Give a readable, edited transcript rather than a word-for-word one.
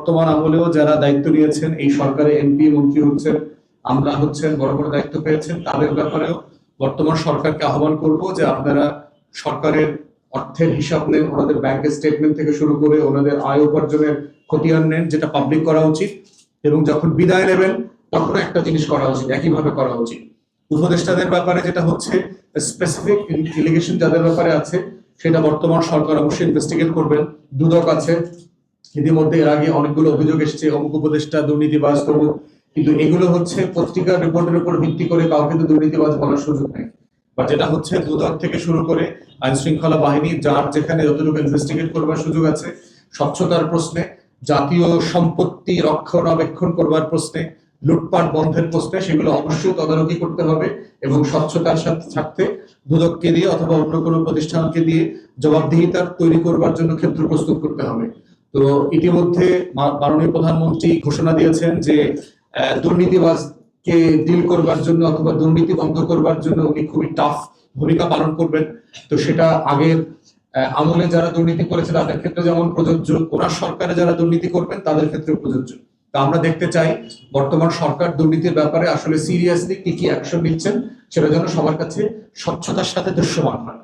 বর্তমান আমলেও যারা দায়িত্ব নিয়েছেন, এই সরকারে এমপি মন্ত্রী হচ্ছেন, আমরা হচ্ছেন, বড় বড় দায়িত্ব পেয়েছেন, তাদের ব্যাপারেও বর্তমান সরকারকে আহ্বান করব যে আপনারা সরকারের অর্থের হিসাব নেন, ওনাদের ব্যাংকের স্টেটমেন্ট থেকে শুরু করে ওনাদের আয় উপার্জনের খতিয়ান নেন, যেটা পাবলিক করা উচিত। এবং যখন বিদায় নেবেন তখন একটা জিনিস করা উচিত, একইভাবে করা উচিত। উপদেষ্টাদের ব্যাপারে যেটা হচ্ছে স্পেসিফিক এলিগেশন যাদের ব্যাপারে আছে, সেটা বর্তমান সরকার অবশ্যই ইনভেস্টিগেট করবেন। দুদক আছে, ইতিমধ্যে এর আগে অনেকগুলো অভিযোগ এসেছে, অমুক উপদেষ্টা দুর্নীতিবাজ তমুক, কিন্তু এগুলো হচ্ছে পত্রিকার রিপোর্টের উপর ভিত্তি করে কাউকে তো দুর্নীতিবাজ বলার সুযোগ নেই। বা যেটা হচ্ছে দুদক থেকে শুরু করে আইন শৃঙ্খলা বাহিনী যার যেখানে যতটুকু ইনভেস্টিগেট করবার সুযোগ আছে, স্বচ্ছতার প্রশ্নে, জাতীয় সম্পত্তি রক্ষণাবেক্ষণ করবার প্রশ্নে, লুটপাট বন্ধের প্রশ্নে, সেগুলো অবশ্যই তদারকি করতে হবে এবং স্বচ্ছতার সাথে দুদককে দিয়ে অথবা অন্য কোনো প্রতিষ্ঠানকে দিয়ে জবাবদিহিতার তৈরি করবার জন্য ক্ষেত্র প্রস্তুত করতে হবে। তো ইতিমধ্যে মাননীয় প্রধানমন্ত্রী ঘোষণা দিয়েছেন যে দুর্নীতিবাজকে ডিল করবার জন্য অথবা দুর্নীতি বন্ধ করবার জন্য উনি খুবই টাফ ভূমিকা পালন করবেন। তো সেটা আগের আমলে যারা দুর্নীতি করেছে তাদের ক্ষেত্রে যেমন প্রযোজ্য, ওনার সরকারে যারা দুর্নীতি করবেন তাদের ক্ষেত্রে প্রযোজ্য। তা আমরা দেখতে চাই বর্তমান সরকার দুর্নীতির ব্যাপারে আসলে সিরিয়াসলি কি কি অ্যাকশন নিচ্ছেন, সেটা যেন সবার কাছে স্বচ্ছতার সাথে দৃশ্যমান হয়।